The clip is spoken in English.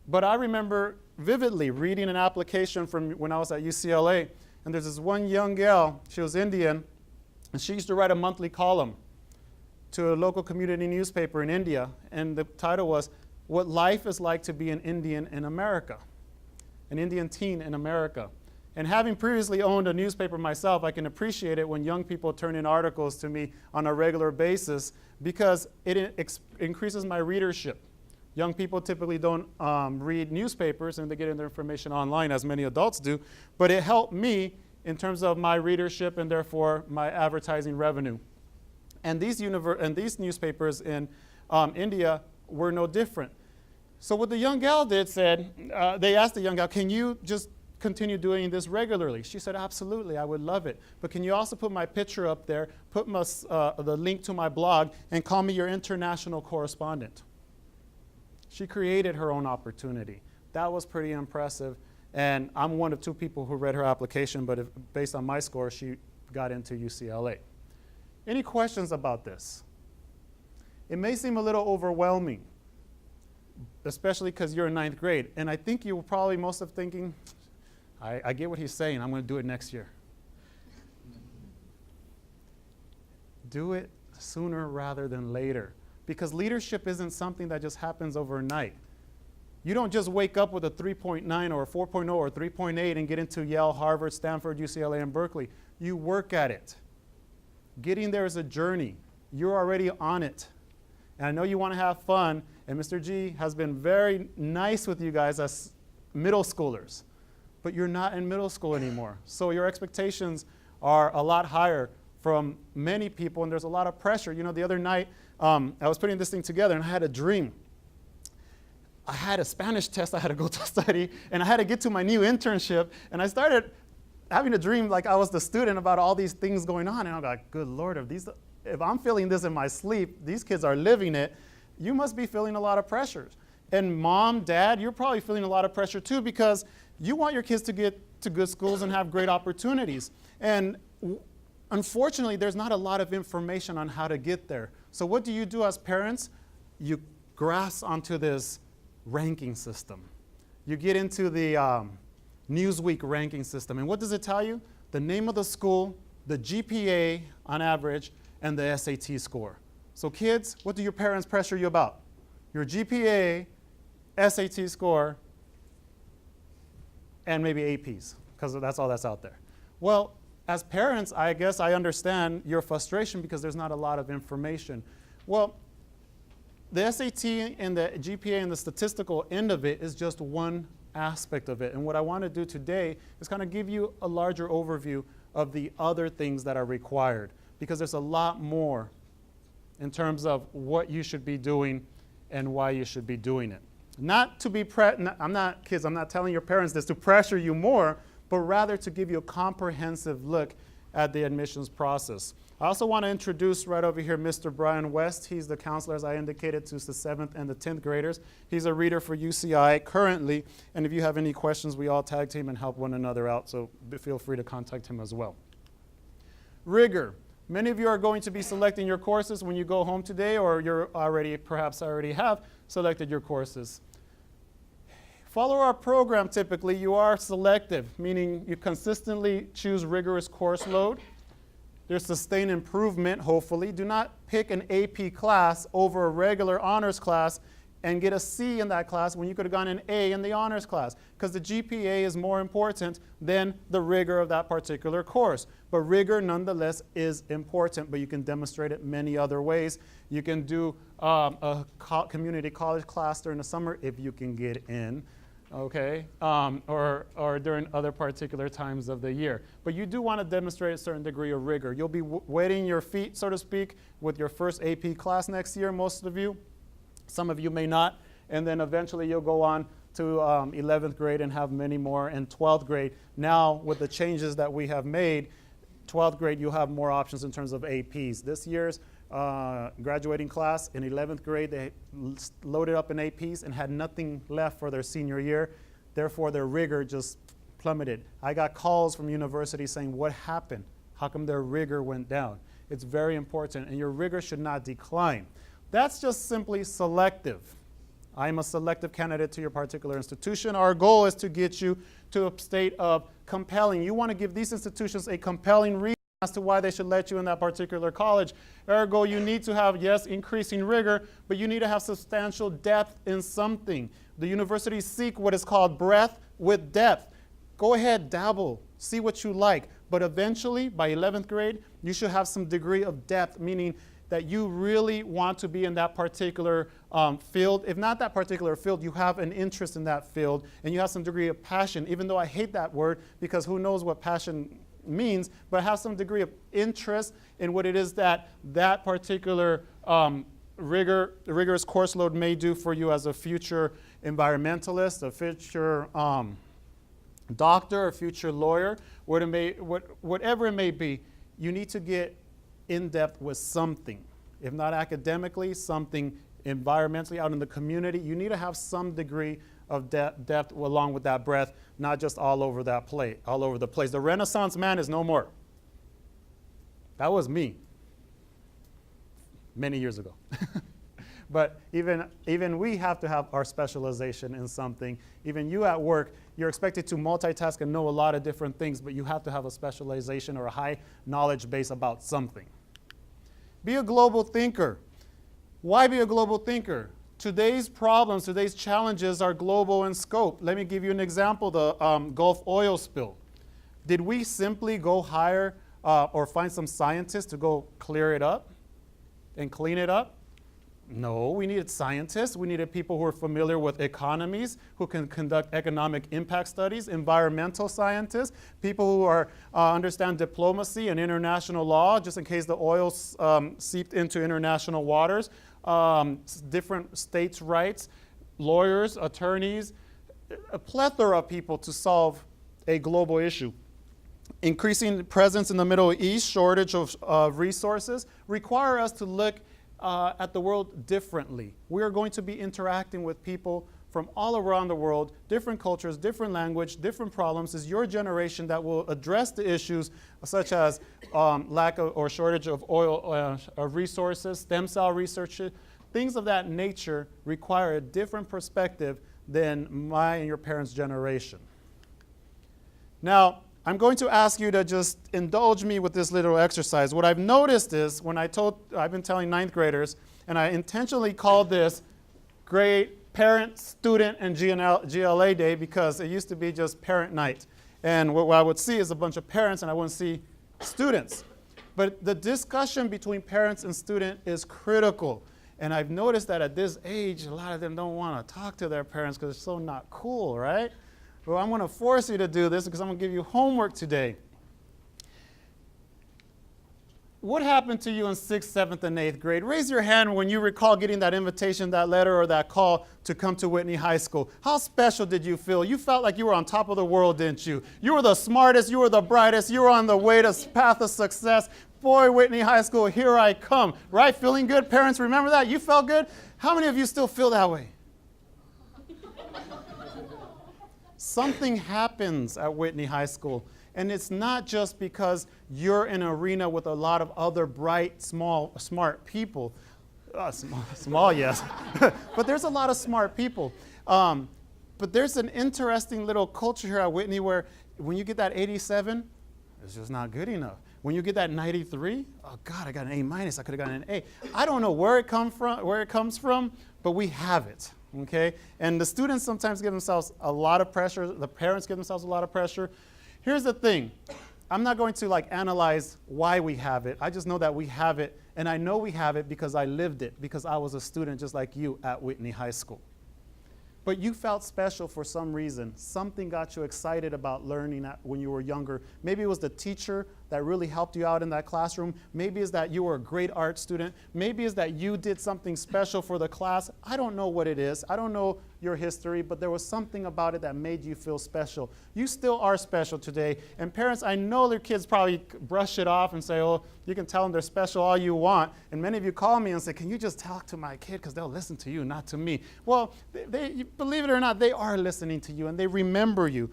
But I remember vividly reading an application from when I was at UCLA, and there's this one young gal, she was Indian, and she used to write a monthly column to a local community newspaper in India, and the title was, "What Life is Like to be an Indian in America," an Indian teen in America. And having previously owned a newspaper myself, I can appreciate it when young people turn in articles to me on a regular basis because it increases my readership. Young people typically don't read newspapers and they get their information online as many adults do, but it helped me in terms of my readership and therefore my advertising revenue. And these newspapers in India were no different. So what the young gal did said, they asked the young gal, "Can you just continue doing this regularly?" She said, "Absolutely, I would love it. But can you also put my picture up there, put the link to my blog, and call me your international correspondent?" She created her own opportunity. That was pretty impressive. And I'm one of two people who read her application, but based on my score, she got into UCLA. Any questions about this? It may seem a little overwhelming, especially because you're in 9th grade. And I think you were probably most of thinking, I get what he's saying. I'm going to do it next year. Do it sooner rather than later, because leadership isn't something that just happens overnight. You don't just wake up with a 3.9 or a 4.0 or 3.8 and get into Yale, Harvard, Stanford, UCLA, and Berkeley. You work at it. Getting there is a journey. You're already on it. And I know you want to have fun, and Mr. G has been very nice with you guys as middle schoolers. But you're not in middle school anymore. So your expectations are a lot higher from many people, and there's a lot of pressure. You know, the other night, I was putting this thing together, and I had a dream. I had a Spanish test I had to go to study, and I had to get to my new internship, and I started having a dream like I was the student about all these things going on, and I'm like, good Lord, if I'm feeling this in my sleep, these kids are living it, you must be feeling a lot of pressures. And mom, dad, you're probably feeling a lot of pressure too, because you want your kids to get to good schools and have great opportunities. And unfortunately, there's not a lot of information on how to get there. So what do you do as parents? You grasp onto this ranking system. You get into the Newsweek ranking system. And what does it tell you? The name of the school, the GPA on average, and the SAT score. So kids, what do your parents pressure you about? Your GPA, SAT score, and maybe APs, because that's all that's out there. Well, as parents, I guess I understand your frustration because there's not a lot of information. Well, the SAT and the GPA and the statistical end of it is just one aspect of it. And what I want to do today is kind of give you a larger overview of the other things that are required, because there's a lot more in terms of what you should be doing and why you should be doing it. Not to be, I'm not telling your parents this to pressure you more, but rather to give you a comprehensive look at the admissions process. I also want to introduce right over here Mr. Brian West. He's the counselor, as I indicated, to the 7th and the 10th graders. He's a reader for UCI currently, and if you have any questions, we all tag team and help one another out, so feel free to contact him as well. Rigor. Many of you are going to be selecting your courses when you go home today, or you're perhaps already have selected your courses. Follow our program typically. You are selective, meaning you consistently choose rigorous course load. There's sustained improvement, hopefully. Do not pick an AP class over a regular honors class and get a C in that class when you could have gotten an A in the honors class, because the GPA is more important than the rigor of that particular course. But rigor, nonetheless, is important, but you can demonstrate it many other ways. You can do a community college class during the summer if you can get in, okay, or during other particular times of the year. But you do want to demonstrate a certain degree of rigor. You'll be wetting your feet, so to speak, with your first AP class next year, most of you. Some of you may not, and then eventually you'll go on to 11th grade and have many more, and 12th grade. Now, with the changes that we have made, 12th grade, you'll have more options in terms of APs. This year's graduating class in 11th grade, they loaded up in APs and had nothing left for their senior year. Therefore, their rigor just plummeted. I got calls from universities saying, what happened? How come their rigor went down? It's very important, and your rigor should not decline. That's just simply selective. I'm a selective candidate to your particular institution. Our goal is to get you to a state of compelling. You want to give these institutions a compelling reason as to why they should let you in that particular college. Ergo, you need to have, yes, increasing rigor, but you need to have substantial depth in something. The universities seek what is called breadth with depth. Go ahead, dabble, see what you like, but eventually, by 11th grade, you should have some degree of depth, meaning that you really want to be in that particular field. If not that particular field, you have an interest in that field, and you have some degree of passion, even though I hate that word, because who knows what passion means, but have some degree of interest in what it is that that particular rigorous course load may do for you as a future environmentalist, a future doctor, a future lawyer, whatever it may be. You need to get in depth with something. If not academically, something environmentally out in the community. You need to have some degree of depth along with that breadth, not just all over that plate, all over the place. The Renaissance man is no more. That was me many years ago. But even we have to have our specialization in something. Even you at work, you're expected to multitask and know a lot of different things, but you have to have a specialization or a high knowledge base about something. Be a global thinker. Why be a global thinker? Today's problems, today's challenges are global in scope. Let me give you an example, the Gulf oil spill. Did we simply go hire or find some scientists to go clear it up and clean it up? No, we needed scientists. We needed people who are familiar with economies, who can conduct economic impact studies, environmental scientists, people who are understand diplomacy and international law, just in case the oil seeped into international waters, different states' rights, lawyers, attorneys, a plethora of people to solve a global issue. Increasing presence in the Middle East, shortage of resources, require us to look at the world differently. We are going to be interacting with people from all around the world, different cultures, different language, different problems. It's your generation that will address the issues such as lack of or shortage of oil resources, stem cell research. Things of that nature require a different perspective than my and your parents' generation. Now, I'm going to ask you to just indulge me with this little exercise. What I've noticed is when I've been telling ninth graders, and I intentionally called this Parent, Student, and GLA Day because it used to be just parent night. And what I would see is a bunch of parents and I wouldn't see students. But the discussion between parents and student is critical. And I've noticed that at this age, a lot of them don't want to talk to their parents because it's so not cool, right? Well, I'm going to force you to do this because I'm going to give you homework today. What happened to you in 6th, 7th, and 8th grade? Raise your hand when you recall getting that invitation, that letter, or that call to come to Whitney High School. How special did you feel? You felt like you were on top of the world, didn't you? You were the smartest, you were the brightest, you were on the way to path of success. Boy, Whitney High School, here I come. Right? Feeling good? Parents, remember that? You felt good? How many of you still feel that way? Something happens at Whitney High School, and it's not just because you're in an arena with a lot of other bright, smart people. Small, yes. But there's a lot of smart people. But there's an interesting little culture here at Whitney where when you get that 87, it's just not good enough. When you get that 93, oh God, I got an A-, I could have gotten an A. I don't know where it comes from, but we have it. Okay? And the students sometimes give themselves a lot of pressure. The parents give themselves a lot of pressure. Here's the thing. I'm not going to analyze why we have it. I just know that we have it. And I know we have it because I lived it, because I was a student just like you at Whitney High School. But you felt special for some reason. Something got you excited about learning when you were younger. Maybe it was the teacher that really helped you out in that classroom. Maybe it's that you were a great art student. Maybe it's that you did something special for the class. I don't know what it is. I don't know your history, but there was something about it that made you feel special. You still are special today. And parents, I know their kids probably brush it off and say, oh, you can tell them they're special all you want. And many of you call me and say, can you just talk to my kid because they'll listen to you, not to me. Well, believe it or not, they are listening to you and they remember you.